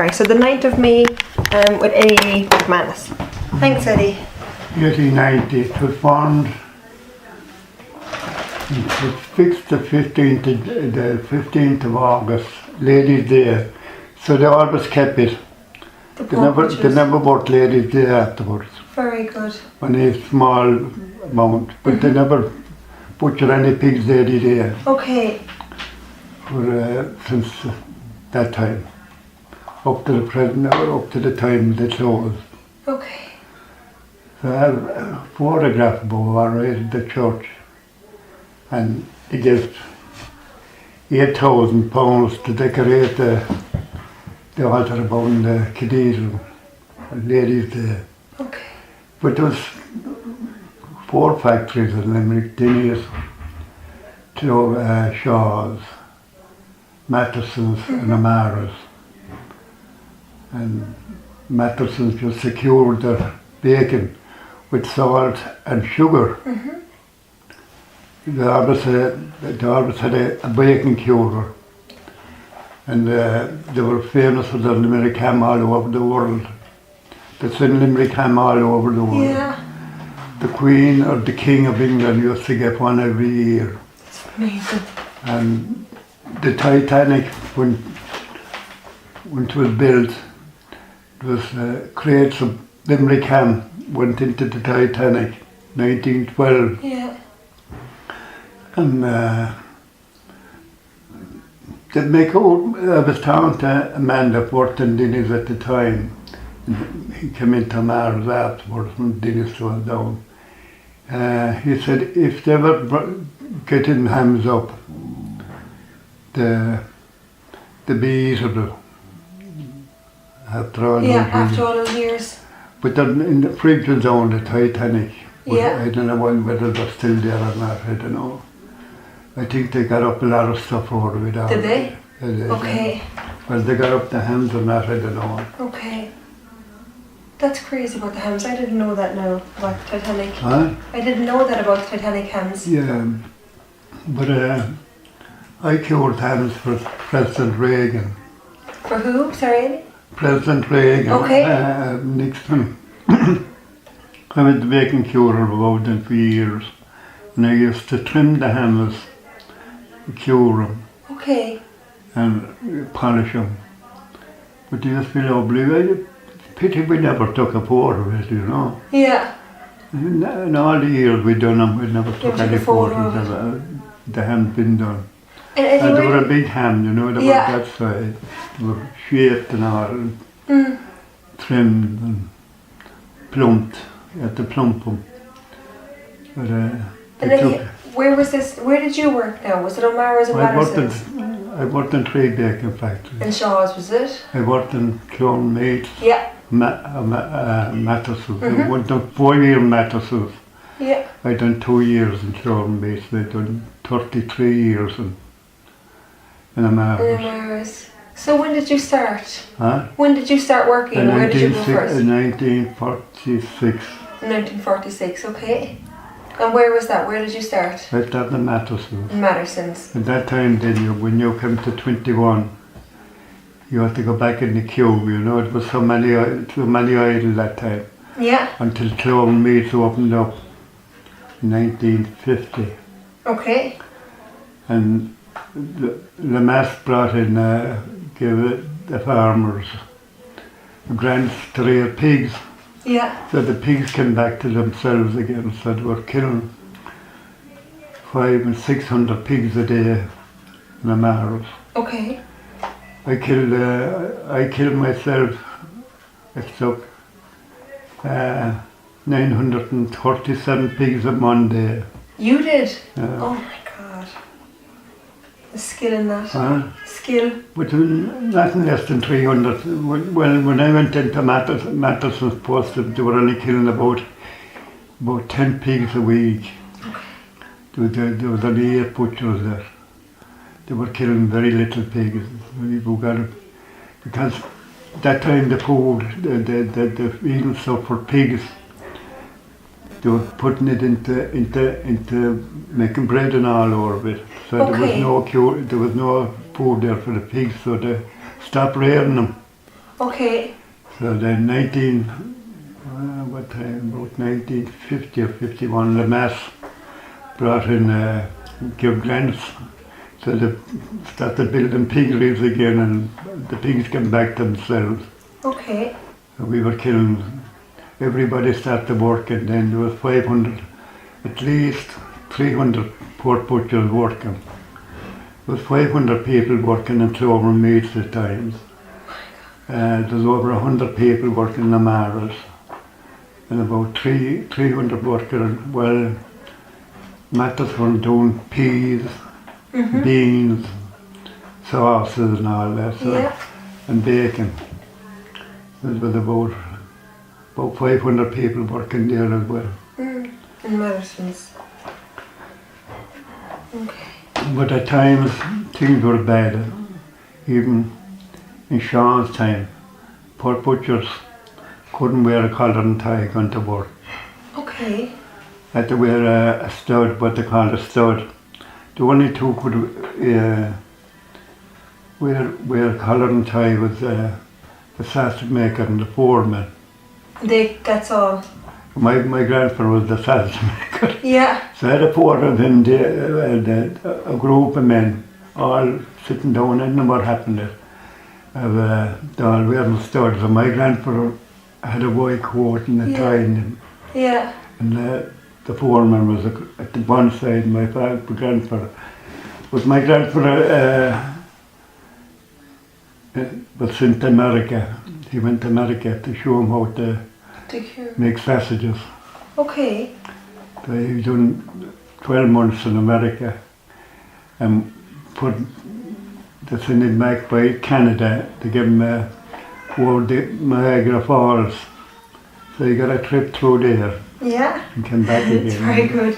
Alright, so the 9th of May with Eddie McManus. Thanks, Eddie. 1890, it was formed. It was fixed the 15th of August, Ladies' Day. So they always kept it. They never bought Ladies' Day afterwards. Very good. Only a small amount, but they never butchered any pigs Ladies' Day. Okay. Since that time. Up to the present, or up to the time they closed. Okay. So I have a photograph of the church, and he gave £8,000 to decorate the altar above the cathedral, Ladies' Day. Okay. But there was 4 factories in Limerick, Dinnies, Shaw's, Matteson's and Amara's. And Matteson's just secured their bacon with salt and sugar. They always had a bacon curer, and they were famous for their Limerick ham all over the world. They send Limerick ham all over the world. Yeah. The Queen or the King of England used to get one every year. It's amazing. And the Titanic, when it was built, it was crates of Limerick ham went into the Titanic, 1912. Yeah. And they make old, I was talking to a man that worked in Dinnies at the time. And he came into Mars afterwards when Dinnies closed down. He said if they were getting hams up, the bees would after all after all those years. But then in the fridge was on the Titanic. Yeah. I don't know whether they're still there or not, I don't know. I think they got up a lot of stuff over it. Did they? They did, Okay. yeah. Well, they got up the hams or not, I don't know. Okay. That's crazy about the hams. I didn't know that now about the Titanic. Huh? I didn't know that about the Titanic hams. Yeah. But I cured hams for President Reagan. For who? Sorry? President Reagan. Okay. Nixon. I was the bacon curer about them for years. And I used to trim the hams, cure them, Okay. and polish them. But they used to be lovely. Pity we never took a photo of it, you know. Yeah. In all the years we done them, we never took any photos of of the ham been done. And Eddie, And they were a big ham, you know, they Yeah. were that size. They were shaped and all, trimmed and plumped. You had to plump them. But and Eddie, where was this? Where did you work now? Was it O'Mara's or Patterson's? I worked in 3 bacon factories. In Shaw's, was it? I worked in Clone Meats, Yeah. Mattesons. I worked on 4-year Mattesons. Yeah. I done 2 years in Clone Meats. I done 33 years in Amara's. O'Mara's. So when did you start? Huh? When did you start working? Where did you go first? In 1946. 1946, okay. And where was that? Where did you start? I started in Mattesons. In Matterson's. At that time, then, when you came to 21, you had to go back in the queue, you know. It was so many idle that time. Yeah. Until Clone Meats opened up in 1950. Okay. And the mass brought in, gave the farmers grants to rear pigs. Yeah. So the pigs came back to themselves again, so they were killing 500 and 600 pigs a day in Amara's. Okay. I killed myself. I took 937 pigs in one day. You did? Oh my God. The skill in that. Skill. But nothing less than 300. When I went into Matteson's post, they were only killing about 10 pigs a week. Okay. There was only 8 butchers there. They were killing very little pigs. Because that time the food, the eating stuff for pigs, they were putting it into making bread and all over it. So there was no food there for the pigs, so they stopped rearing them. Okay. So then about 1950 or 51, the mass brought in give grants. So they started building piggeries again, and the pigs came back themselves. Okay. So we were killing, everybody started working, then there was 500, at least 300 pork butchers working. There was 500 people working in Clover Meats at times. There's over 100 people working in the Maras. And about 300 workers, well, Matters were doing peas, beans, sauces and all that, so, and bacon. There was about 500 people working there as well. In Madison's. Okay. But at times things were bad. Even in Sean's time, pork butchers couldn't wear a collar and tie going to work. Okay. Had to wear a stud, what they called a stud. The only two could wear a collar and tie was the sausage maker and the foreman. That's all. My grandfather was the sausage maker. Yeah. So I had a four of them, a group of men, all sitting down. I don't know what happened there. They all wearing studs. And my grandfather had a white coat and a tie in him. Yeah. And the foreman was at the one side. My grandfather was sent to America. He went to America to show him how to make sausages. Okay. So he was doing 12 months in America and they sent him back by Canada to give him over the Niagara Falls. So he got a trip through there. Yeah. And came back again. It's very good.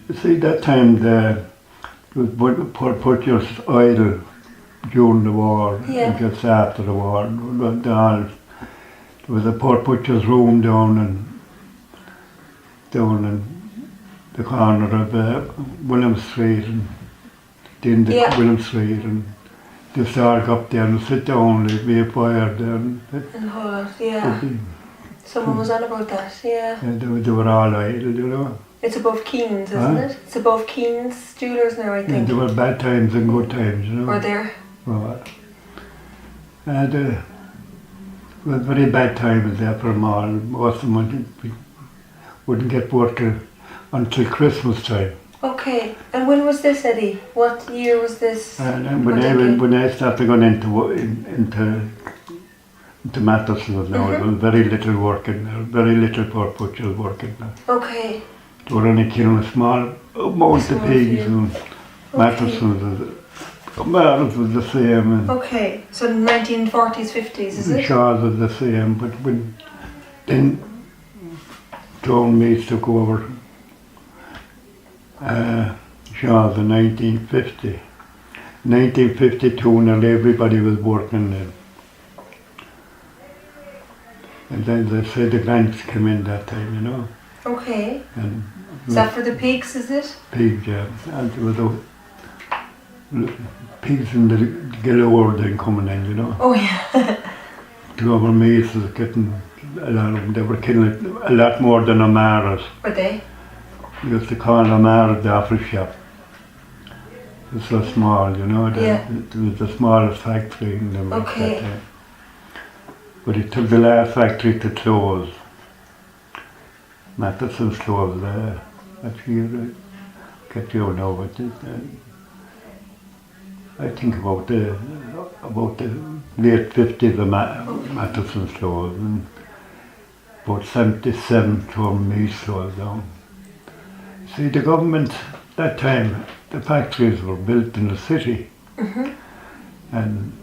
You see, that time there was pork butchers idle during the war and just after the war. There was a pork butcher's room down in the corner of William Street and the end of William Street, and just all go up there and sit down, there'd be a fire there. And hold it, Someone was on about that, they were all idle, you know. It's above Keen's, isn't it? It's above Keen's Jewelers now, I think. Yeah, there were bad times and good times, you know. Were there? Well, and it was very bad times there for them all. Most of them wouldn't get work until Christmas time. Okay, and when was this, Eddie? What year was this? And when I started going into Matheson now, there was very little working there, very little pork butchers working there. Okay. They were only killing a small amount of pigs, and Matheson was the same. And okay, so 1940s, 50s, is it? Shaw's was the same, but then John Meads took over Shaw's in 1950. 1952, nearly everybody was working then. And then they said the grants came in that time, you know. Okay. And is that for the pigs, is it? Pigs, yeah. And there were the pigs in the galore then coming in, you know. Oh, yeah. Clover Meats was getting a lot of them. They were killing a lot more than Amaras. Were they? We used to call Amaras the apple shop. It was so small, you know. It was the smallest factory in Limerick that time. But it took the last factory to close. Matheson's closed there. Actually, get you know, but I think about the late 50s the Matheson's closed, and about 77 from Meads closed down. See, the government that time, the factories were built in the city, and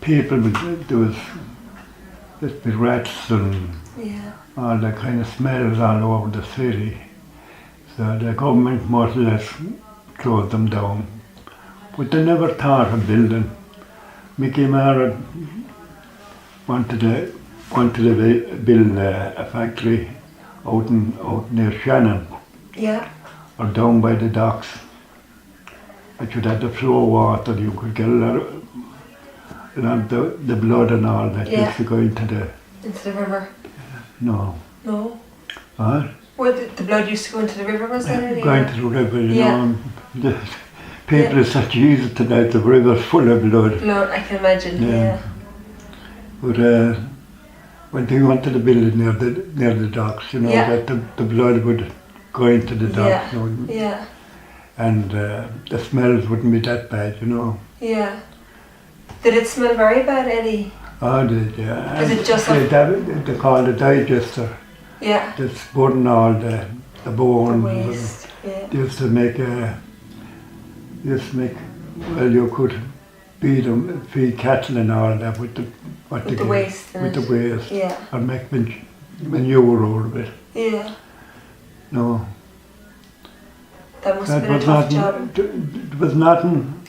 people, there was just the rats and all that kind of smells all over the city. So the government more or less closed them down. But they never thought of building. Mickey Mara wanted to build a factory out near Shannon. Yeah. Or down by the docks. But you'd have the flow water, you could get a lot of the blood and all that used to go into the river. No. What? Well, the blood used to go into the river, was it? Going to the river, you know. People said, Jesus, tonight the river's full of blood. Blood, I can imagine, yeah. But when they went to the building near the docks, you know, that the blood would go into the docks. You know, and the smells wouldn't be that bad, you know. Yeah. Did it smell very bad, Eddie? Oh, it did, yeah. Is it just they call it a digester. Yeah. That's burning all the bones. The waste, They used to make, well, you could feed cattle and all that with the waste. With the waste. Yeah. Or make manure out of it. Yeah. No. That must have been a tough job. There was nothing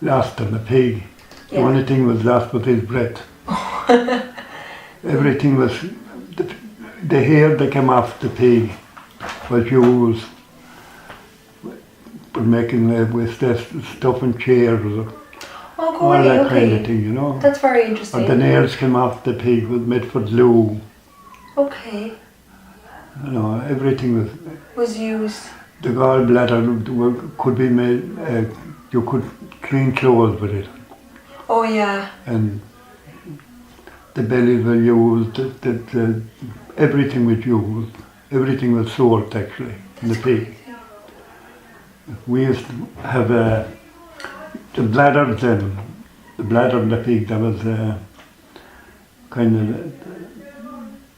lost on the pig. The only thing was lost was his breath. Everything was, the hair that came off the pig was used for making with stuff in chairs or all that kind of thing, you know. That's very interesting. And the nails came off the pig was made for glue. Okay. You know, everything was used. The gallbladder could be made, you could clean clothes with it. Oh yeah. And the bellies were used, everything was used. Everything was sold actually in the pig. We used to have the bladder then, the bladder of the pig, that was kind of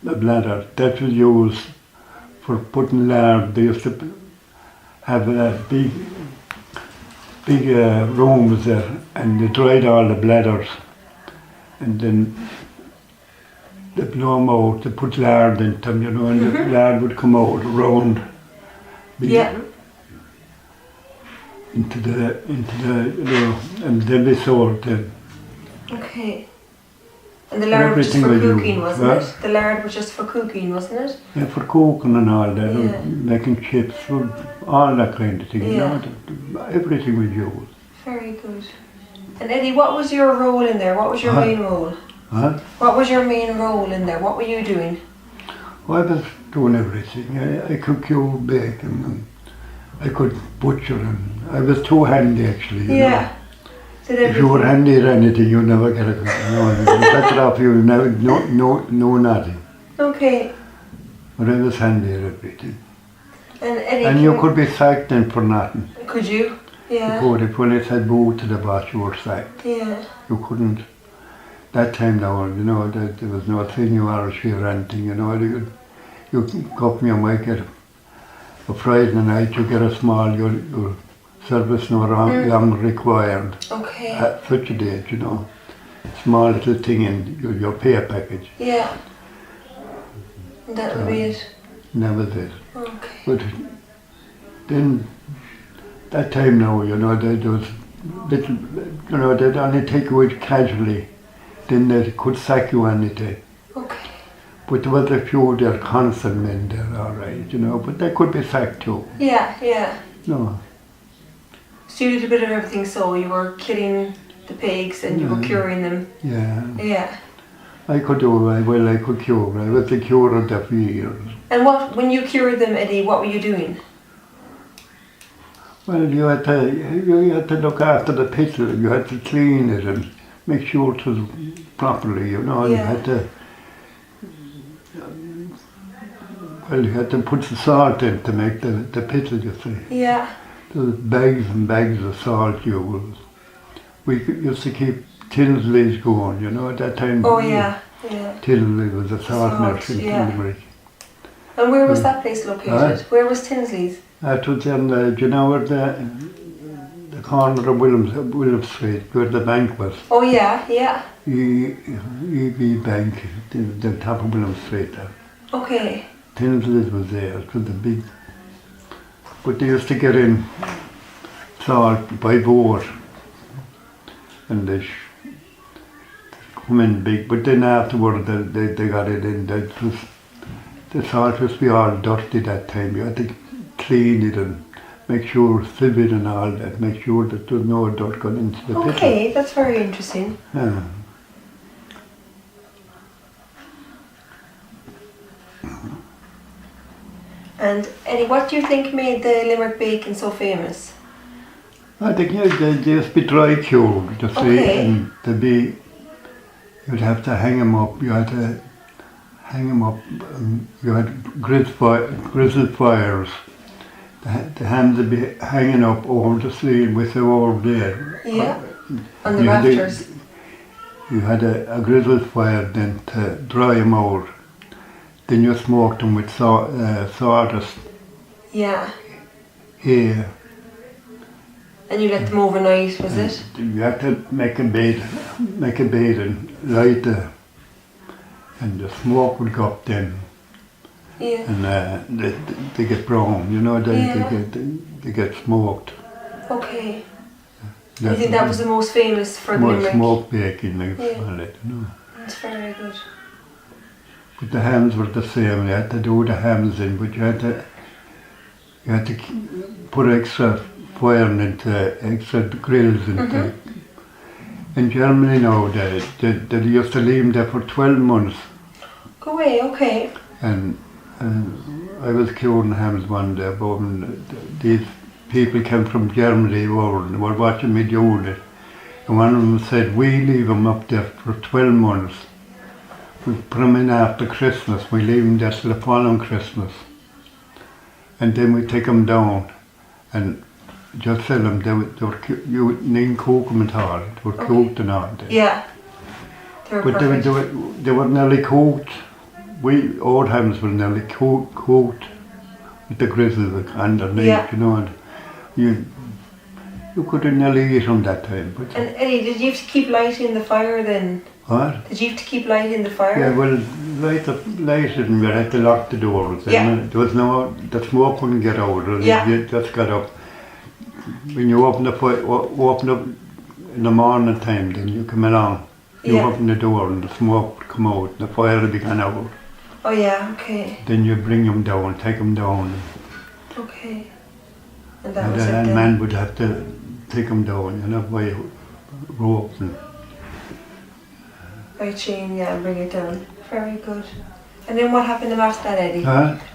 the bladder. That was used for putting lard. They used to have big rooms there, and they dried all the bladders, and then they blow them out, they put lard in them, you know, and the lard would come out round. Into the, you know, and then they sold them. Okay. And the lard was just for cooking, wasn't it? The lard was just for cooking, wasn't it? Yeah, for cooking and all that, making chips, all that kind of thing. You know, everything was used. Very good. And Eddie, what was your role in there? What was your main role? What was your main role in there? What were you doing? Well, I was doing everything. I could cure bacon, and I could butcher, and I was too handy actually. You know. If you were handy at anything, you'd never get a good. Better off you never know nothing. Okay. But I was handy at everything. And Eddie, and you could be sacked then for nothing. Could you? Yeah. You could. If when it said boo to the boss, you were sacked. Yeah. You couldn't. That time now, you know, there was no senior Irish or anything, you know. You go up me and make it a Friday night, you get a small, your service no long required. Okay. At such a date, you know. Small little thing in your pay package. Yeah. And that would be it? That was it. Okay. But then, that time now, you know, there was little, you know, they'd only take you out casually. Then they could sack you anything. Okay. But there was a few there, constant men there, all right, you know, but they could be sacked too. Yeah, yeah. No. So you did a bit of everything, so you were killing the pigs and you were curing them. Yeah. Yeah. I could do, I could cure. I was the curer there for years. And when you cured them, Eddie, what were you doing? Well, you had to look after the pittle, you had to clean it and make sure it was properly, you know, and you had to, well, you had to put the salt in to make the pittle, you see. Yeah. There was bags and bags of salt used. We used to keep Tinsley's going, you know, at that time. Oh yeah, yeah. Tinsley was a salt mill in Limerick. And where was that place located? Where was Tinsley's? That was in the, do you know where the corner of William Street, where the bank was? Oh yeah, yeah. EB Bank, the top of William Street there. Okay. Tinsley's was there, it was a big, but they used to get in salt by boat, and they come in big, but then afterward they got it in, the salt used to be all dirty that time, you had to clean it and make sure civil and all that, make sure that there's no dirt going into the pit. Okay, that's very interesting. Yeah. And Eddie, what do you think made the Limerick bacon so famous? I think they used to be dry cured, you see, Okay. and you'd have to hang them up. You had to hang them up. You had grizzled fires. The hands would be hanging up over the ceiling with the over there. Yeah, on the You had rafters. You had a grizzled fire then to dry them out. Then you smoked them with sawdust Yeah, here. and you let them overnight, was it? You had to make a bed and light and the smoke would go up then. Yeah. And they get brown, you know, Yeah. they get smoked. Okay. I think that was the most famous for the more Limerick. smoke baking, like Yeah. smell it, you know. That's very good. But the hams were the same. You had to do the hams in, but you had to put extra fire into extra grills into. In Germany now, they used to leave them there for 12 months. Go away, okay. And I was curing hams one day, but these people came from Germany over and were watching me doing it. And one of them said, we leave them up there for 12 months. We put them in after Christmas, we leave them there till the following Christmas. And then we take them down and just sell them. You didn't cook them at all, they were cooked and all. Yeah. They were But perfect. they were nearly cooked. We old hams were nearly cooked with the grizzle underneath, Yeah. you know. And you couldn't nearly eat them that time. But And Eddie, did you have to keep lighting the fire then? what? Did you have to keep lighting the fire? Yeah, well, light it and we had to lock the doors. Yeah. And there was the smoke couldn't get out. Yeah. It just got up. When you open up in the morning time, then you come along. You Yeah. open the door and the smoke would come out, and the fire would be gone out. Oh yeah, okay. Then you bring them down, take them down. Okay. And that And was it then then. man would have to take them down, you know, by ropes. And By chain, yeah, and bring it down. Very good. And then what happened after that, Eddie?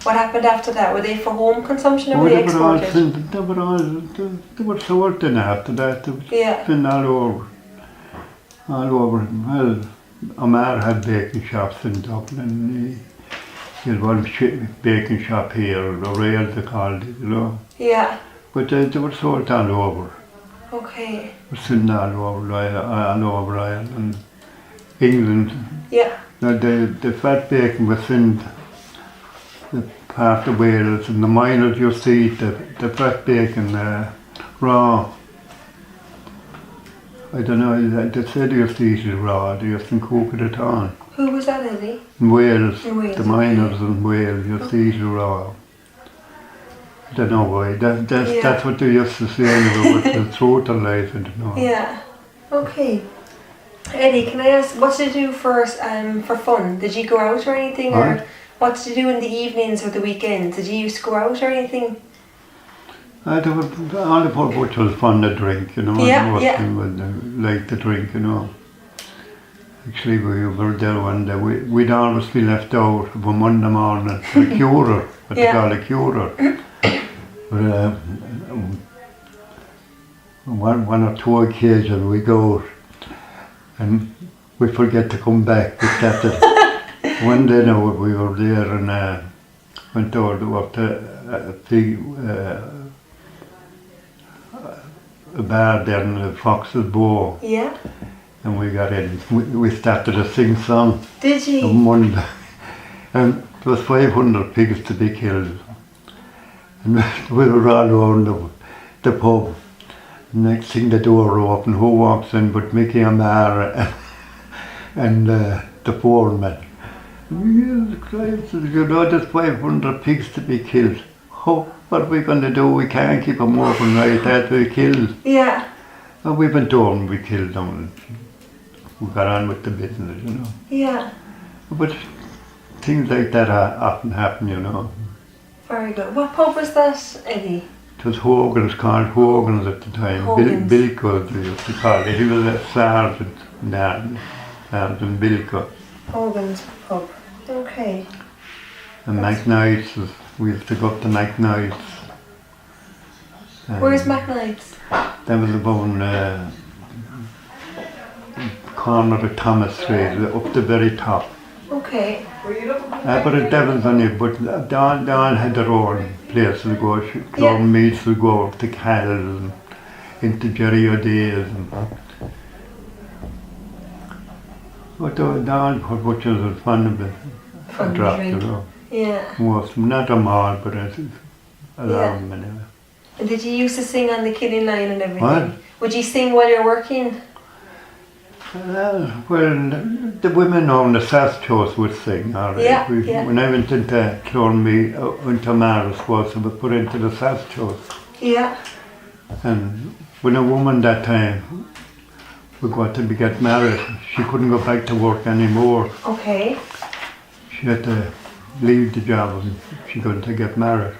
What happened after that? Were they for home consumption or were they exported? They were sold then after that. They was Yeah. been all over. Well, Omar had baking shops in Dublin. He had one baking shop here, the Rail they called it, you know. Yeah. But they were sold all over. Okay. They were sitting all over Ireland, England. Yeah. Now the fat bacon was in the part of Wales, and the miners used to eat the fat bacon raw. I don't know, they said they used to eat it raw, they used to cook it at all. Who was that, Eddie? In Wales, In Wales, the miners in Wales used to eat it raw. I don't know why, that's what they used to say anyway, but the truth or lies, I don't know. Yeah. Okay. Eddie, can I ask, what did you do for fun? Did you go out or anything? What? Or what did you do in the evenings or the weekends? Did you used to go out or anything? All the purpose was fun to drink, you know. Yeah, Most yeah. people would like to drink, you know. Actually, we were there one day. We'd always be left out of a Monday morning for a curer, what Yeah. they call a curer. But one or two occasions we go out and we forget to come back. We started one day now we were there and went over up to a bar there in the Fox's Bow, Yeah. and we got in. We started to sing song Did you? on Monday, and there was 500 pigs to be killed, and we were all over the pub. Next thing the door opened, who walks in but Mickey Amara and the foreman. Jesus Christ, you know there's 500 pigs to be killed. Oh, what are we going to do? We can't keep them overnight, that we killed. Yeah. And we went down, we killed them. We got on with the business, you know. Yeah. But things like that often happen, you know. Very good. What pub was that, Eddie? It was Hogan's, called Hogan's at the time. Hogan's. Bilko, they used to call it. He was a sergeant in Ireland, Sergeant Bilko. Hogan's pub. Okay. And McKnight's, we used to go up to McKnight's. Where's McKnight's? That was about corner of Thomas Street, up the very top. Okay. But that was only, but they all had their own place to go. Clone meats to go to Cal's and into Jerry O'Dea's. But they all put butchers and fun of it. Fun Dropped drink. it off. Yeah. Most, not them all, but a lot of them anyway. And did you used to sing on the killing line and everything? What? Would you sing while you're working? Well, the women on the SAS shows would sing, all right. Yeah, When I went into Clonmee, into Maris was, I was put into the SAS shows. Yeah. And when a woman that time we got to get married, she couldn't go back to work anymore. Okay. She had to leave the job and she got to get married.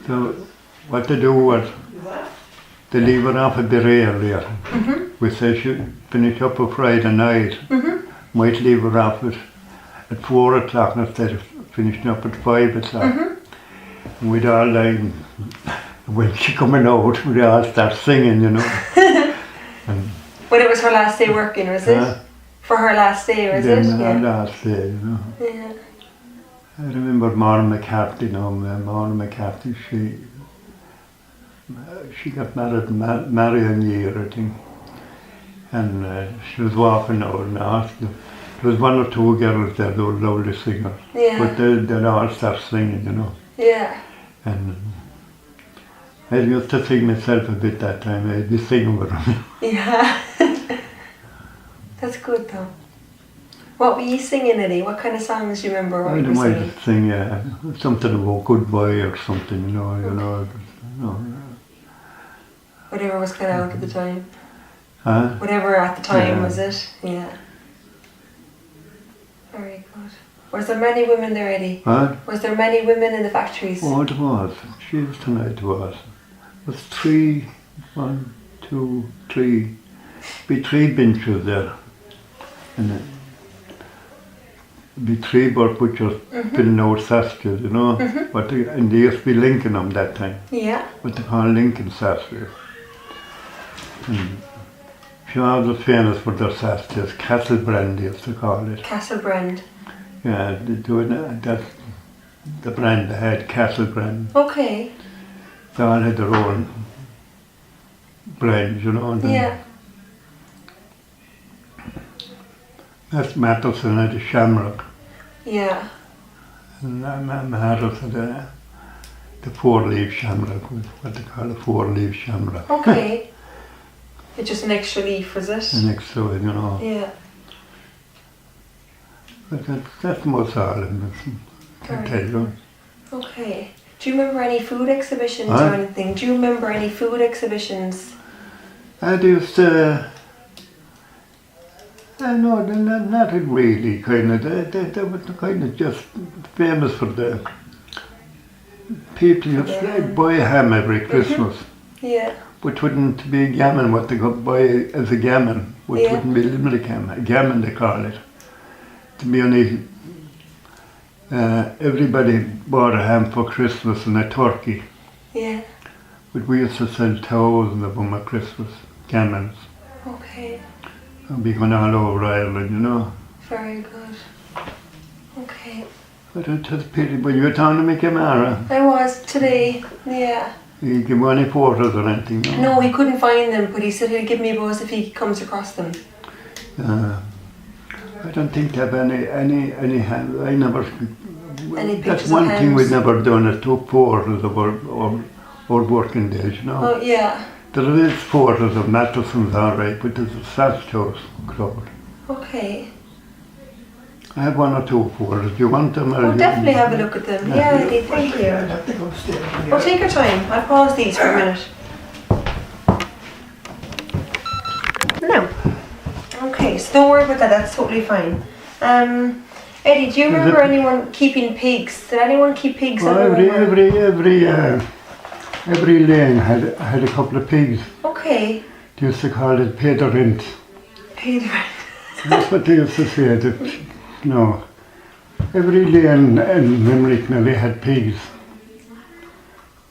So what they do was they leave her off a bit earlier. We say she finish up a Friday night. Might leave her off at 4 o'clock instead of finishing up at 5 o'clock. And we'd all line, when she coming out, we'd all start singing, you know. And When it was her last day working, was it? For her last day, was it? Then last day, you know. Yeah. I remember Maureen McCarthy, you know, Maureen McCarthy, she got married in Marion year, I think. And she was walking out and asked them. There was one or two girls there, they were lovely singers. Yeah. But they'd all start singing, you know. Yeah. And I used to sing myself a bit that time, I'd be singing with them. Yeah. That's good though. What were you singing, Eddie? What kind of songs do you remember? I might sing something about goodbye or something, you know. Whatever was kind of out at the time. Huh? Whatever at the time, Yeah. was it? Yeah. Very good. Was there many women there, Eddie? What? Was there many women in the factories? Oh, it was. Jeez, tonight it was. It was 3, 1, 2, 3. Be 3 benches there. And be 3 butchers filling out sausages, you know. And they used to be linking them that time. Yeah. What they call linking sausages. And she was famous for their sausages. Castlebrand they used to call it. Castlebrand. Yeah, they do it. That's the brand they had, Castlebrand. Okay. They all had their own brands, you know. And Yeah. that's Mattison had a Shamrock. Yeah. And Matters had the 4-leaf Shamrock, what they call a 4-leaf Shamrock. Okay. It's just an extra leaf, was it? And next to it, you know. Yeah. But that's most all of them, I can tell you. Okay. Do you remember any food exhibitions Huh? or anything? Do you remember any food exhibitions? I used to, no, not really, kind of. They were kind of just famous for the people used to buy a ham every Christmas, Yeah. which wouldn't be a gammon, what they could buy as a gammon, which Yeah. wouldn't be Limerick ham, a gammon they call it. To be honest, everybody bought a ham for Christmas and a turkey. Yeah. But we used to sell thousands of them at Christmas, gammons. Okay. And be going all over Ireland, you know. Very good. Okay. But it's a pity, but you were talking to Mickey Mara. I was today. Yeah. You give any photos or anything, no? No, he couldn't find them, but he said he'd give me a buzz if he comes across them. I don't think they have any hand. I never. Any That's pictures one of thing we've hands? never done. It took photos of our working days, you know. Oh, yeah. There is photos of Mattison's all right, but there's a Sasto's crowd. Okay. I have 1 or 2 photos. Do you want them? I'll definitely have a look at them. Yeah, Eddie, thank you. Well, take your time. I'll pause these for a minute. No. Okay, so don't worry about that. That's totally fine. Eddie, do you remember anyone keeping pigs? Did anyone keep pigs? Well, every lane had a couple of pigs. Okay. They used to call it pay the rent. Pay the rent. That's what they used to say. No. Every lane in Limerick nearly had pigs.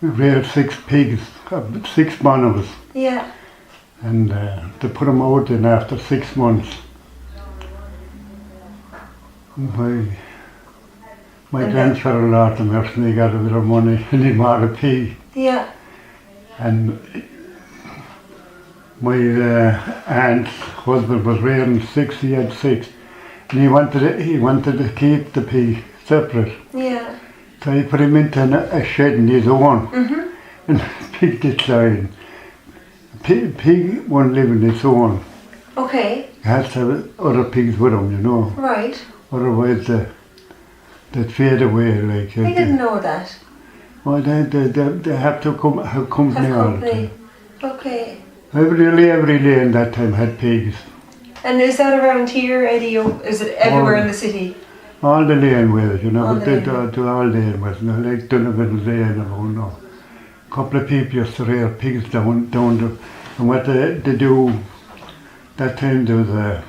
We reared 6 pigs, 6 bonobs. Yeah. And they put them out in after 6 months. My grandfather lost them after they got a bit of money and he bought a pig. Yeah. And my aunt's husband was rearing 6, he had 6. And he wanted to keep the pig separate. Yeah. So he put him into a shed in his own. Mm-hmm. And the pig declined. Pig won't live in its own. Okay. He has to have other pigs with him, you know. Right. Otherwise they'd fade away. Like, I didn't know that. Well, they have to have company all the time. Okay. Every lane that time had pigs. And is that around here, Eddie? Or is it everywhere in the city? All the laneways, you know, All but the they do all laneways, you know, like Donovan Lane and no. A couple of people used to rear pigs down the, and what they do, that time there was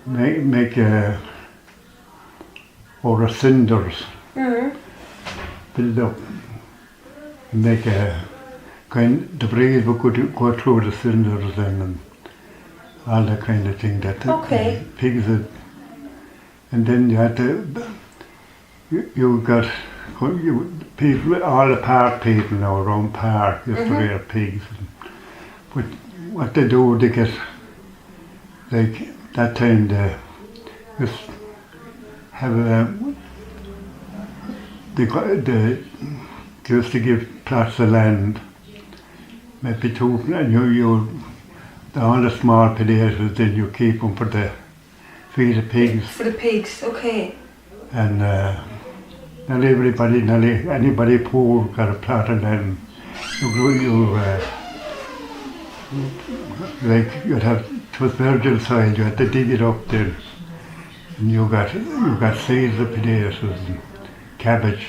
make over cinders, build up, make the breeze would go through the cinders and all that kind of thing that pigs had. And then you had to, you got people, all the park people now around park used to rear pigs. But what they do, they get, like that time they just have they used to give plots of land, maybe 2, and all the small potatoes, then you keep them for the feed the pigs. For the pigs, okay. And anybody poor got a plot of land. Like you'd have, it was virgin soil, you had to dig it up then. And you got seeds of potatoes and cabbage,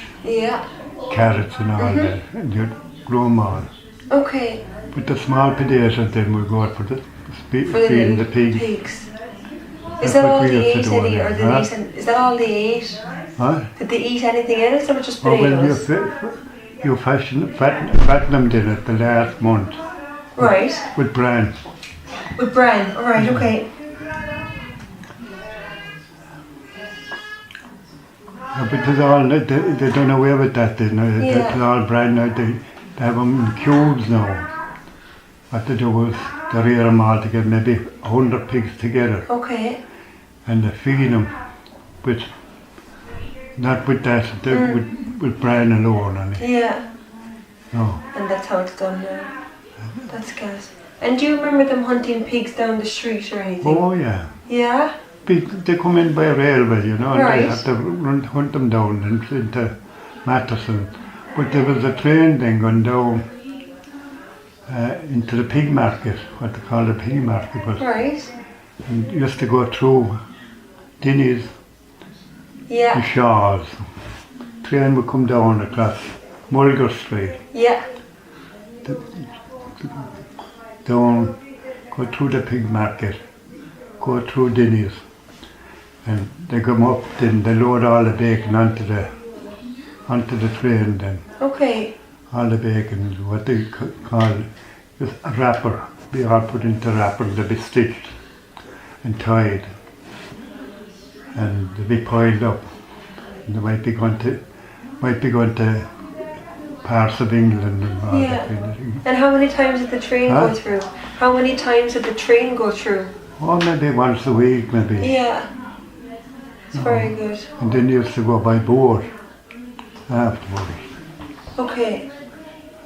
carrots and all that, and you'd grow them all. Okay. But the small potatoes then would go out for feeding the pigs. Is that all they ate, Eddie, or is that all they ate? Huh? Did they eat anything else, or just Oh, potatoes? well, you fatten them then at the last month. Right. With bran. With bran, alright, okay. Yeah, but there's all, they done away with that then. It's all bran now. They have them in cubes now. What they do is they rear them all together, maybe 100 pigs together. Okay. And they feed them with, not with that, with bran alone on it. Yeah. No. And that's how it's done now. That's gas. And do you remember them hunting pigs down the street or anything? Oh yeah. Yeah? They come in by railway, you know, and right. they have to hunt them down into Matterson. But there was a train then going down into the pig market, what they call the pig market. But right. And used to go through Dinny's, the Shaws. Train would come down across Mulger Street. Yeah. Down, go through the pig market, go through Dinny's. And they come up, then they load all the bacon onto the train then. Okay. All the bacon, what they call just a wrapper. They all put into wrappers, they be stitched and tied. And they be piled up. And they might be going to parts of England and all that kind of thing. And how many times did the train go through? How many times did the train go through? Oh, maybe once a week, maybe. Yeah. It's very good. And then you used to go by boat afterwards. Okay.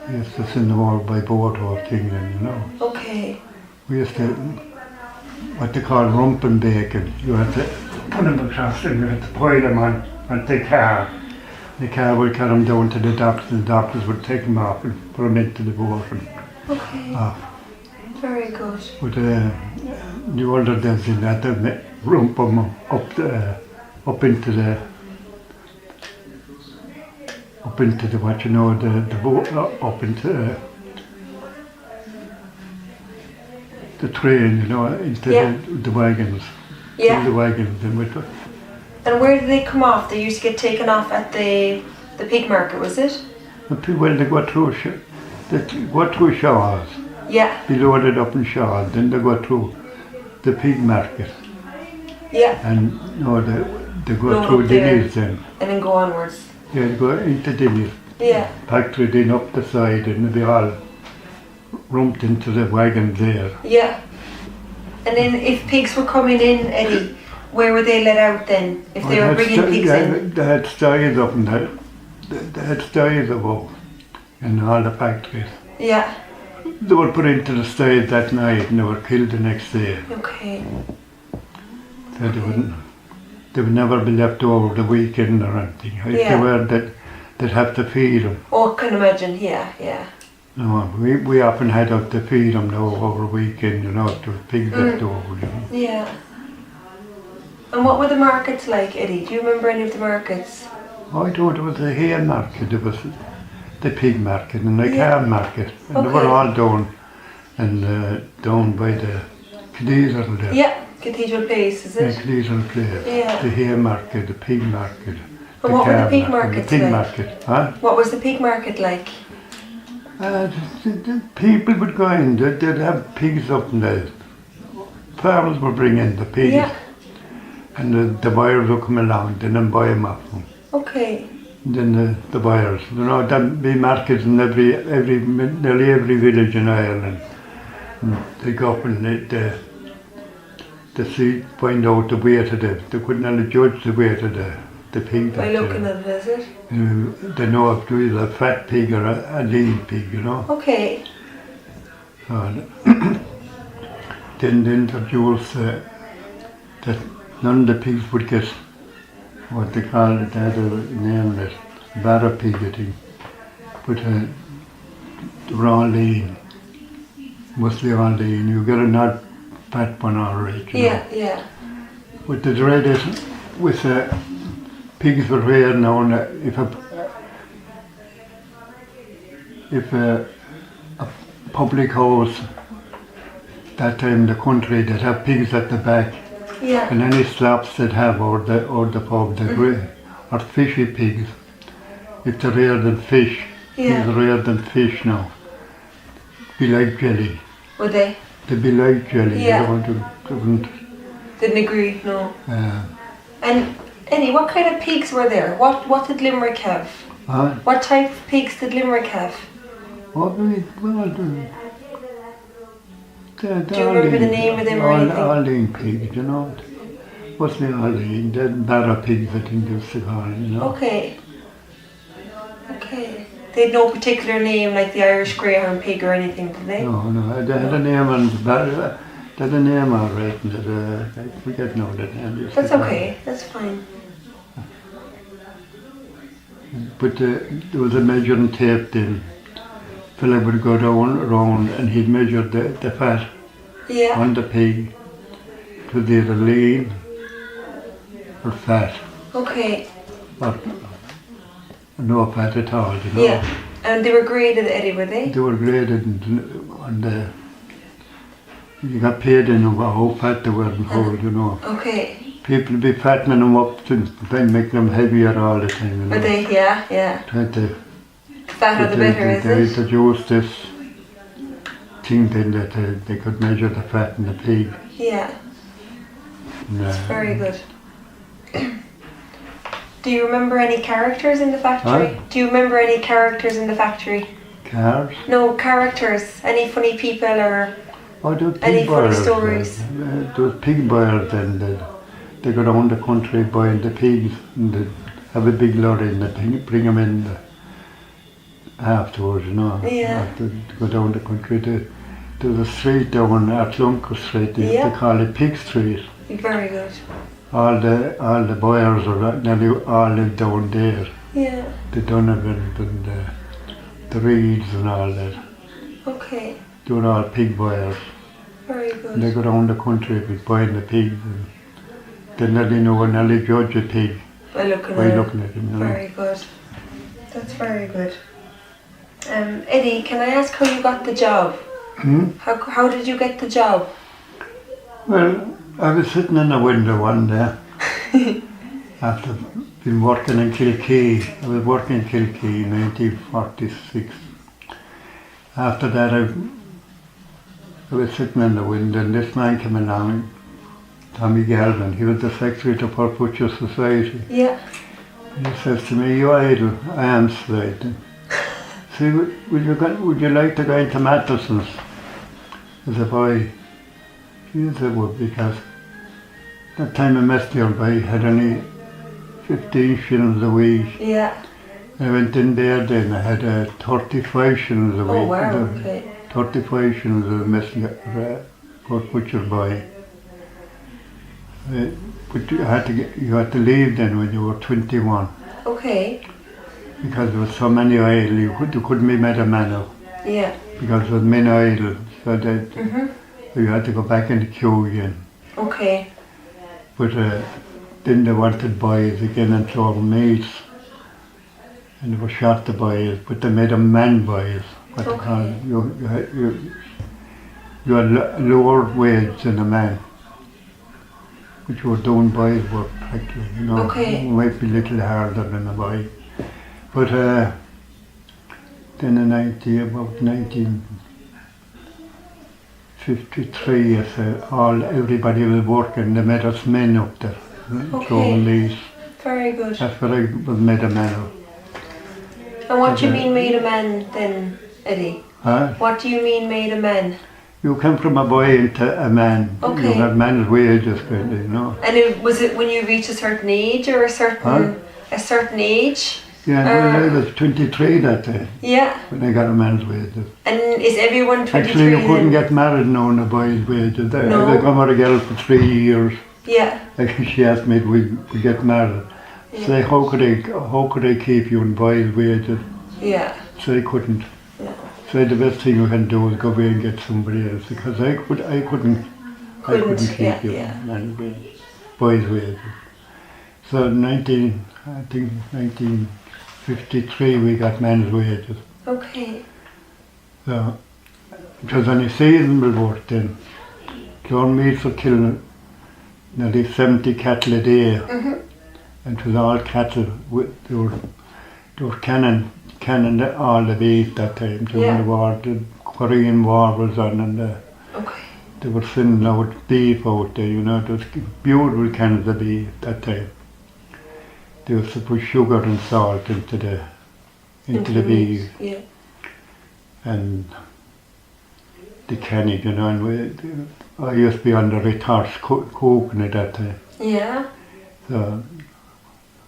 We used to send them all by boat over to England, you know. Okay. We used to, what they call rump and bacon. You had to put them across and you had to pile them on the car. The car would carry them down to the doctors and the doctors would take them off and put them into the boat and off. Very good. But the older days in that, they rump them up into up into the the boat, up into the train, into the wagons. Yeah. The wagons and with And where did they come off? They used to get taken off at the pig market, was it? Well, they go through Shaws. Yeah. Be loaded up in Shaws, then they go through the pig market. Yeah. And they go Load through up there. Dillies then. And then go onwards. Yeah, they go into Dillies. Yeah. Factory then up the side and they'll be all rumped into the wagon there. Yeah. And then if pigs were coming in, Eddie, where were they let out then? If they were bringing pigs in? They had sties up and they had sties above in all the factories. Yeah. They were put into the sties that night and they were killed the next day. Okay. So they would never be left over the weekend or anything. If they were, they'd have to feed them. Oh, I can imagine, yeah. No, we often had to feed them over the weekend, to pigs left over, Yeah. And what were the markets like, Eddie? Do you remember any of the markets? I don't, it was the hay market, it was the pig market and the cow market. And they were all down by the cathedral there. Yeah, Cathedral Place, is it? Yeah, Cathedral Place. Yeah. The hay market, the pig market. And what were the pig markets like? The pig like? market, huh? What was the pig market like? The people would go in, they'd have pigs up and the farmers would bring in the pigs. Yeah. And the buyers would come along, then buy them off them. Okay. And then the buyers, there'd be markets in nearly every village in Ireland. And they go up and they find out the weight of they couldn't only judge the weight of the pig. By looking at it, is it? They know if it's a fat pig or a lean pig, Okay. And then they introduced that none of the pigs would get what they call it, they had a name on it, barra pig, I think. But they were all lean, mostly all lean. You get a not fat one all right, Yeah. But the dread is with pigs were rare now, and if a public house that time in the country, they'd have pigs at the back. Yeah. And any slops they'd have or the pub, or fishy pigs. If they're rare than fish, pigs are rare than fish now. Be like jelly. Would they? They'd be like jelly. Yeah. They Didn't agree, no. and Eddie, what kind of pigs were there? What did Limerick have? What type of pigs did Limerick have? Do you remember the name of them or anything? All lean pigs, Mostly all lean. They're barra pigs, I think they used to call them, Okay. They had no particular name like the Irish Greyhound pig or anything, did they? No. They had a name on the barra. They had a name all right, and I forget now the name. That's okay, that's fine. But there was a measuring tape then. Fella would go around and he'd measure the fat on the pig. It was either lean or fat. Okay. Or no fat at all, Yeah. And they were graded, Eddie, were they? They were graded and you got paid in how fat they were and how, Okay. People would be fattening them up to then make them heavier all the time, Were they? Yeah. Trying to Fatter the better, is They it? introduced this thing then that they could measure the fat in the pig. Yeah. That's very good. Do you remember any characters in the factory? Huh? Do you remember any characters in the factory? Cars? No, characters. Any funny people or any funny stories? There was pig buyers and they go around the country buying the pigs and they have a big lorry and they bring them in afterwards, Yeah. After to go down the country. There's a street down at Lunker Street, they call it Pig Street. Very good. All the buyers nearly all live down there. Yeah. The Donovan and the Reeds and all that. Okay. They were all pig buyers. Very good. And they go around the country with buying the pigs. And they nearly know and nearly judge a pig By looking by at looking at him. Very good. That's very good. Eddie, can I ask how you got the job? How did you get the job? Well, I was sitting in the window one day after been working in Kilkee. I was working in Kilkee in 1946. After that I was sitting in the window and this man came along, Tommy Galvin. He was the secretary to Port Butcher Society. Yeah. And he says to me, "You idle." I am straight. See, would you like to go into Matheson's as a boy? Yes, I would, because that time I met the old boy had only 15 shillings a week. Yeah. I went in there then, I had 35 shillings a week. Oh wow, okay. 35 shillings a messenger, Port Butcher boy. But you had to leave then when you were 21. Okay. Because there was so many idle, you couldn't be made a man of. Yeah. Because there was many idle, so that you had to go back in the queue again. Okay. But then they wanted boys again and told mates. And they were short the boys, but they made them man boys. What they call it. You had lower wage than a man. But you were doing boys' work practically, you know. Okay. It might be a little harder than a boy. But then in about 1953, everybody was working. They made us men up there. Okay. Very good. That's what I was made a man of. And what do you mean made a man then, Eddie? Huh? What do you mean made a man? You come from a boy into a man. Okay. You have man's wages, kind of, you know. And was it when you reach a certain age or a certain age? Yeah, well, I was 23 that day. Yeah. When I got a man's wages. And is everyone 23? Actually, you couldn't get married now on a boy's wages. No. I come with a girl for 3 years. Yeah. She asked me if we get married. Yeah. Say, how could I keep you on boy's wages? Yeah. So I couldn't. Yeah. So the best thing you can do is go away and get somebody else, because I couldn't keep you on man's wages, boy's wages. So 1953 we got man's wages. Okay. So it was only seasonal work then. John Meads were killing nearly 70 cattle a day. And it was all cattle. They were canning all the beef that time. During the war, the Korean War was on, and they were sending out beef out there, you know. There was beautiful cans of beef that time. They used to put sugar and salt into the beef. Yeah. And the canning, you know. And I used to be on the retards cooking it that time. Yeah. So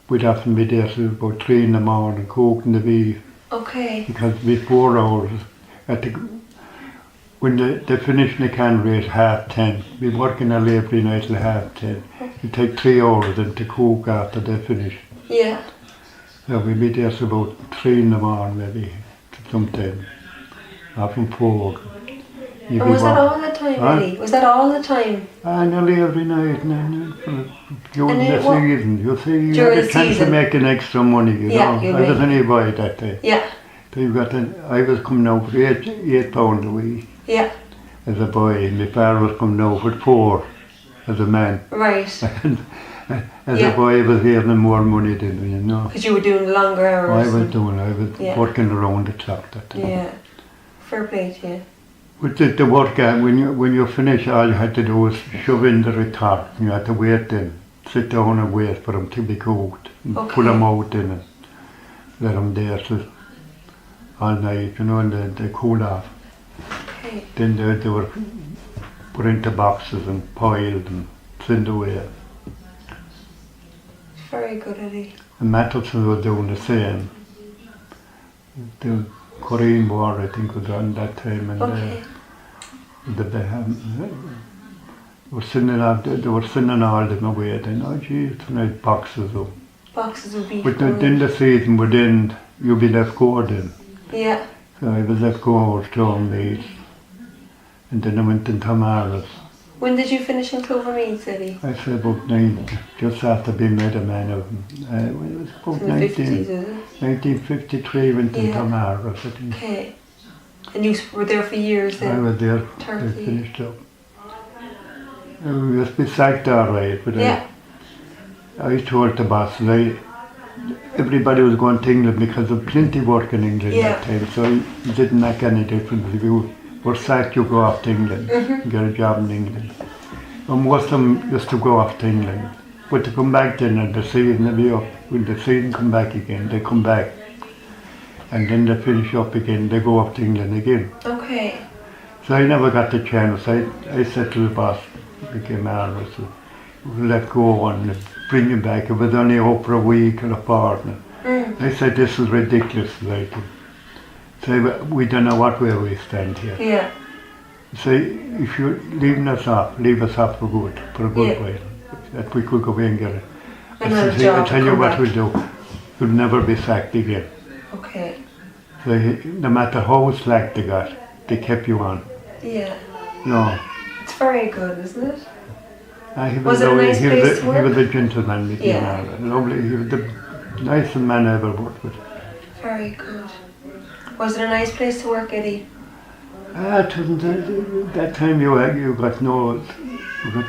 we'd often be there till about 3 in the morning cooking the beef. Okay. Because before hours, when they finish the cannery at 10:30, we'd work in a every night till 10:30. It'd take 3 hours then to cook after they finish. Yeah. So we'd be there till about 3 in the morning maybe, sometime, often 4. And was that all the time, Eddie? Was that all the time? Nearly every night, during the season. You see, you had a chance to make an extra money, you know. I was only a boy that day. Yeah. So I was coming out for £8 a week. Yeah. As a boy, and my father was coming out for 4 as a man. Right. As a boy, I was earning more money than me, you know. Because you were doing longer hours. I was working around the clock that time. Yeah. Fair play to you. But the work, when you finish, all you had to do was shove in the retard. You had to wait then, sit down and wait for them to be cooked. And pull them out then and let them there all night, you know, and they cool off. Okay. Then they were put into boxes and piled and sent away. Very good, Eddie. And Matheson was doing the same. The Korean War, I think, was on that time, and they were sending all them away. Then, oh geez, tonight boxes up. Boxes of beef. But then the season would end, you'd be left go then. Yeah. So I was left go over to Meads, and then I went into Tamaras. When did you finish in Clovermead, Eddie? I said about 9, just after being made a man of him. It was about In the 50s, is it? 1953 went to Yeah. Tamara, I think. Okay. And you were there for years then? I was there, 30. I finished up. We must be sacked all right, but Yeah. I told the boss that everybody was going to England because of plenty of work in England Yeah. that time, so it didn't make any difference. If you were sacked, you go off to England, get a job in England. And most of them used to go off to England. But to come back then and the season will be up, when the season come back again, they come back. And then they finish up again, they go up to England again. Okay. So I never got the chance. I said to the boss, became Aaron, I said, we'll let go and bring him back. It was only up for a week or a fortnight. I said, this is ridiculous. Like, so we don't know what way we stand here. Yeah. So if you're leaving us off, leave us off for good, for a good Yeah. way. That we could go away and get it. Another I job. tell you come what back. we'll do. You'll never be sacked again. Okay. So no matter how slack they got, they kept you on. Yeah. No. It's very good, isn't it? He Was it a nice he place was to he work? was a gentleman. Yeah. Lovely. He was the nicest man I ever worked with. Very good. Was it a nice place to work, Eddie? It wasn't that time you got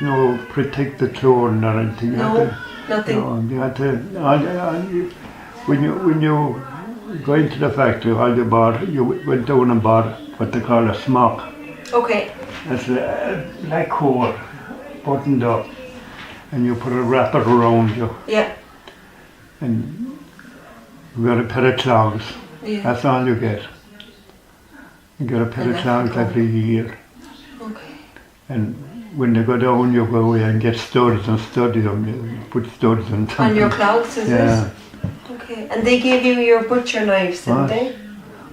no protected clothing or anything. No, nothing. No, you had to, when you go into the factory, all you bought, you went down and bought what they call a smock. Okay. That's a black coat, buttoned up, and you put a wrapper around you, Yeah. and you got a pair of clogs. Yeah. That's all you get. You get a pair And of that's clogs all. every year, Okay. and when they go down, you go away and get studs and study them. You put studs and On your clouds, is yeah. it? Okay. And they gave you your butcher knives, didn't What? they?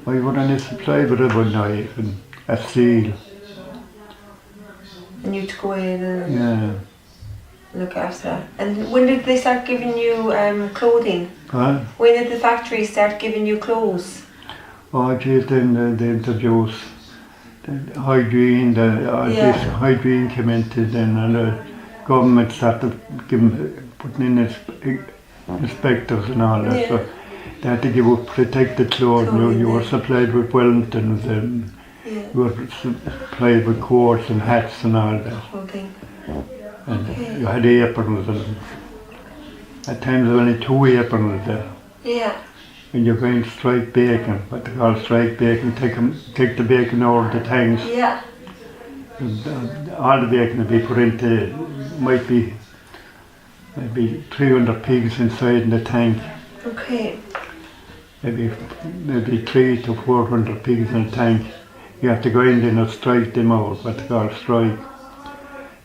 I would only supply with a wood knife and a steel. And you to go in and Yeah. look after that. And when did they start giving you clothing? Huh? When did the factory start giving you clothes? Oh, geez, then they introduced the hygiene, Yeah. this hygiene came into then, and the government started putting in inspectors and all that. Yeah. So they had to give up protected clothing. You were supplied with Wellingtons and Yeah. you were supplied with coats and hats and all that. Whole thing. And Okay. you had aprons and at times there were only 2 aprons there. Yeah. When you're going to strike bacon, what they call strike bacon, take the bacon over the tanks. Yeah. And, all the bacon will be put into, might be maybe 300 pigs inside in the tank. Okay. Maybe 300 to 400 pigs in the tank. You have to go in there and strike them out, what they call strike.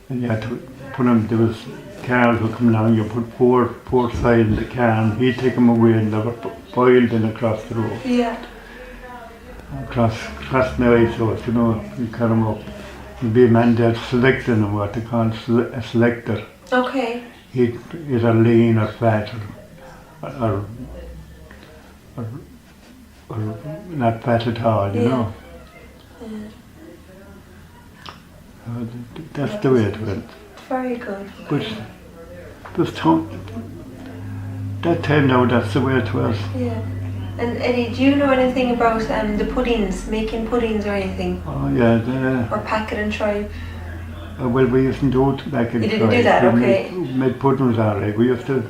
And you had to put them, there was cars would come along, you put four sides in the can, he'd take them away and they were boiled in across the road. Yeah. Across the ice, so you know, you cut them up. There'd be a man there selecting them, what they call a selector. Okay. He'd either lean or fat or not fat at all, you Yeah. know. That's the way it went. Very good. But this time, that time now, that's the way it was. Yeah. And Eddie, do you know anything about the puddings, making puddings or anything? Oh yeah, Or packet and tribe? well we used to do it back in You didn't do Troy. that, We okay. made puddings alright. We used to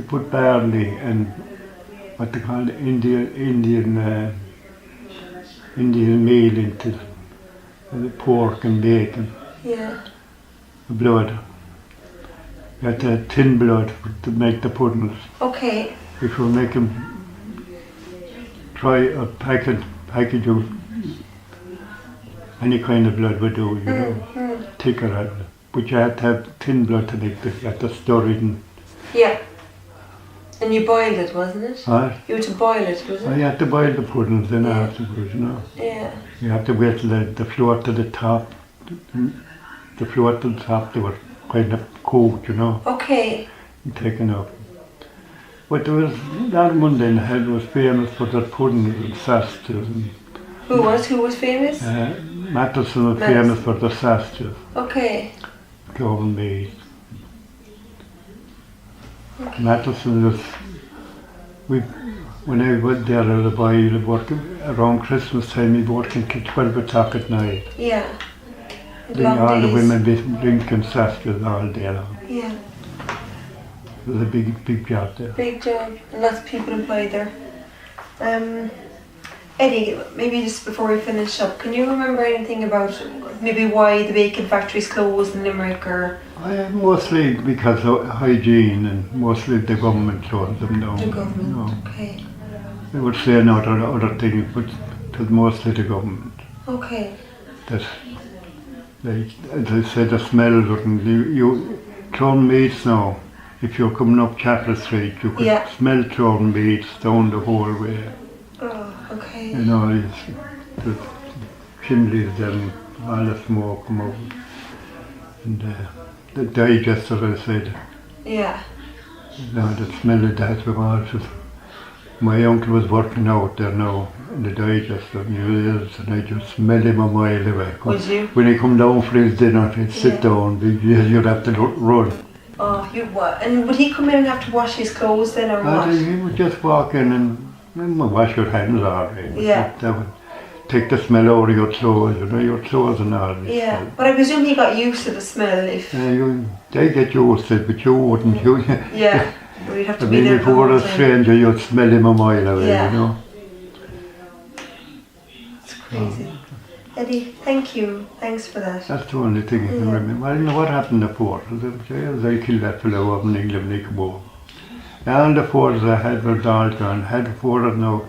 put barley and what they call Indian meal into the pork and bacon, Yeah. blood. You had to have tin blood to make the puddings. Okay. If you make them try a package of any kind of blood would do, you know, thicker. But you had to have tin blood to make this. You had to stir it in. Yeah. And you boiled it, wasn't it? Huh? You were to boil it, was You it? had to boil the puddings then Yeah. afterwards, you know. Yeah. You had to wait till the flour to the top. The flour to the top, they were kind of cooked, you know, Okay. and taken up. But there was that one then was famous for their puddings and sausages and Who was famous? Matheson was famous for the sausages. Okay. Cloven meat. Okay. Matheson was, when I went there as a boy, I'd work around Christmas time, I'd work until 12 o'clock at night. Yeah. Then all the women be drinking sausages all day long. Yeah. It was a big job there. Big job. And lots of people employed there. Eddie, maybe just before we finish up, can you remember anything about maybe why the bacon factories closed in Limerick or? Mostly because of hygiene and mostly the government closed them down. The government, No. okay. I would say other things, but it was mostly the government. Okay. That, like, as I said, the smell wouldn't, you thrown meats now, if you're coming up Chapel Street, you could smell thrown meats down the whole way. Oh, okay. You know, the chimneys and all the smoke come out. And the digester, I said. Yeah. You know, the smell of that was my uncle was working out there now in the digester, and I just smell him a mile away. Would you? When he come down for his dinner, he'd sit down, because you'd have to run. Oh, you what? And would he come in and have to wash his clothes then, or what? He would just walk in and wash your hands all right. Yeah. That would take the smell out of your clothes, you know, your clothes and all this. Yeah, Smell. but I presume he got used to the smell if... They get used to it, but you wouldn't. Yeah, we'd have to I be mean, there if you were a stranger, you'd smell him a mile away, you know. It's crazy. Eddie, thank you. Thanks for that. That's the only thing I can remember. I don't know what happened to Ford. They killed that fellow up in England when he came over. All the Fords I had were all gone. Had Ford now.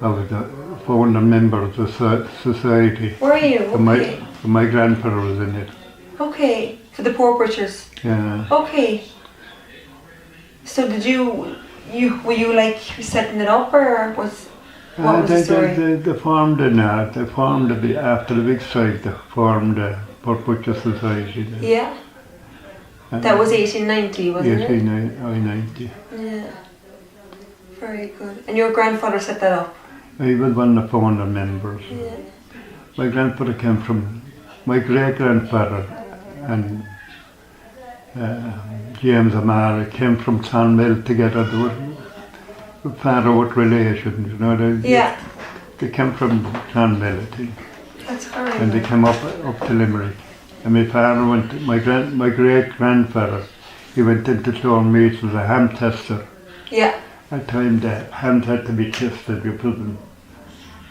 I was a founder member of the society. Were you? Okay. My grandfather was in it. Okay, for the poor butchers. Yeah. Okay. So did were you like setting it up, or what was the story? They formed they formed after the big strike, they formed the Poor Butcher Society. Yeah. That was 1890, wasn't it? 1890. Yeah. Very good. And your grandfather set that up? He was one of the founder members. Yeah. My grandfather came from, my great-grandfather and James Amara came from Clonmel together. They were far out relations, you know. They came from Clonmel, I think. That's very And they came up to Limerick. And my father went, my great-grandfather, he went into Clone Meats as a ham tester. Yeah. At the time the hams had to be tested, you put them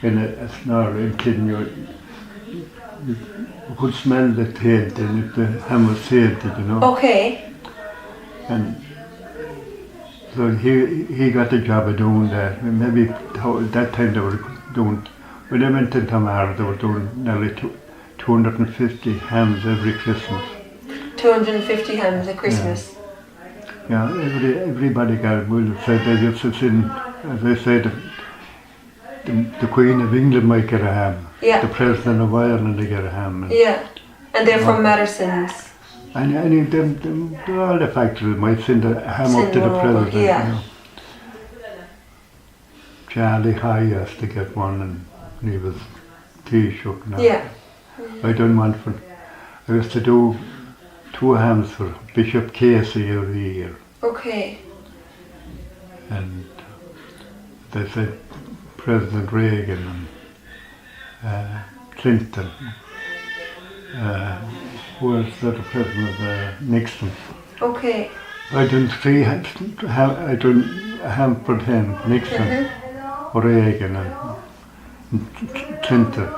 in a snarl and tin, you could smell the taint and if the ham was tainted, you know. Okay. And so he got the job of doing that. Maybe at that time they were doing, when they went into Tamara, they were doing nearly 250 hams every Christmas. 250 hams at Christmas? Yeah, everybody got well said they just in, as I said, the Queen of England might get a ham. Yeah. The President of Ireland they get a ham. Yeah. And they're from Madison's. And any of them, all the factories might send a ham up to the President. Yeah. You know. Charlie High used to get one and he was Taoiseach now. Yeah. I done one for, I used to do 2 hams for Bishop Casey every year. Okay. And they said President Reagan and Clinton, who was the president, Nixon. Okay. I done 3 hams, I done a ham for him, Nixon, Reagan and Clinton.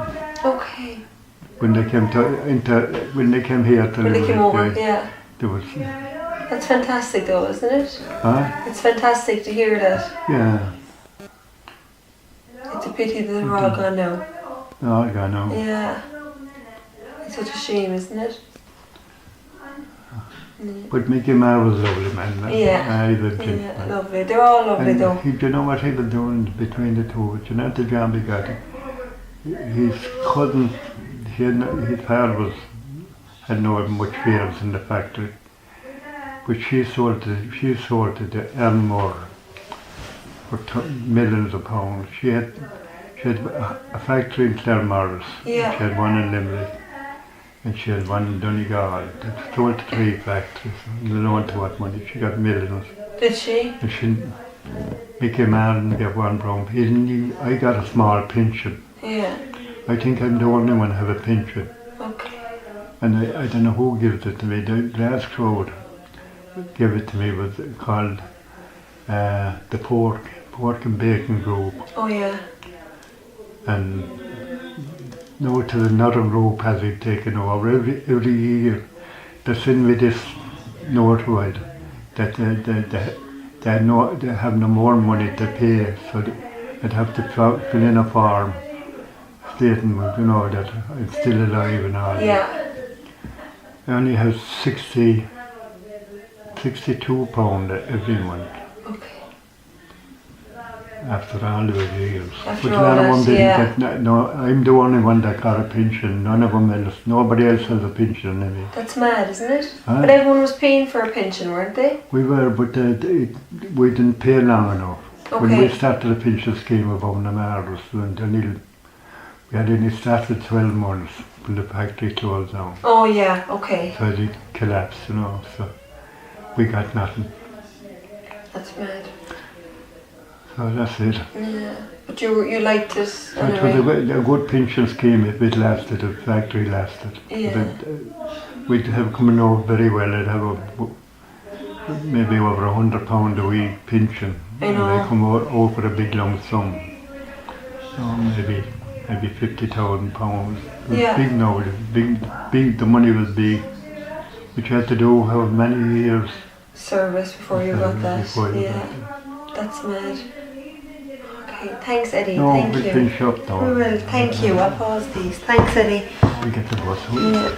Okay. When they came when they came here to When they came over, there was. That's fantastic though, isn't it? Huh? It's fantastic to hear that. Yeah. It's a pity that they're all gone now. They're all gone now. Yeah. It's such a shame, isn't it? But Mickey Mouse was lovely, man. Yeah, lovely. They're all lovely and though. Do you know what he was doing between the two? Do you know the job he got? His cousin, his father had no much fields in the factory, but she sold it to Elmore for millions of pounds. She She had a factory in Claremorris. Yeah. She had one in Limerick. And she had one in Donegal. They sold 3 factories. I don't know to what money. She got millions. Did she? And she became mad and got one brown. I got a small pension. Yeah. I think I'm the only one who have a pension. Okay. And I don't know who gives it to me. The last crowd gave it to me was called the Pork and Bacon Group. Oh yeah. And now to another group has it taken over. Every year they send me this notified that they have no more money to pay, so they'd have to fill in a form stating, that I'm still alive and all. Yeah. I only have 62 pound every month. Okay. After all those years. After But all none of them that, didn't yeah. get, no, I'm the only one that got a pension. None of them else, nobody else has a pension. Anyway. That's mad, isn't it? Huh? But everyone was paying for a pension, weren't they? We were, but we didn't pay long enough. When we Okay. started the pension scheme of Modernization, we had only started 12 months when the factory closed down. Oh yeah, okay. So it collapsed, so we got nothing. That's mad. So that's it. Yeah. But you liked it So anyway. it was a good pension scheme if it lasted, if the factory lasted. Yeah. But, we'd have coming out very well. I'd have maybe over £100 a week pension. I And know. they come out for a big lump sum. Maybe £50,000. It was Yeah. big now. Big. The money was big. But you had to do how many years Service before you got that. before you Yeah. got it. That's mad. Okay, thanks Eddie. No, Thank we'll you. finish up now. We will. Thank you. I'll pause these. Thanks Eddie. We get the bus. Yeah.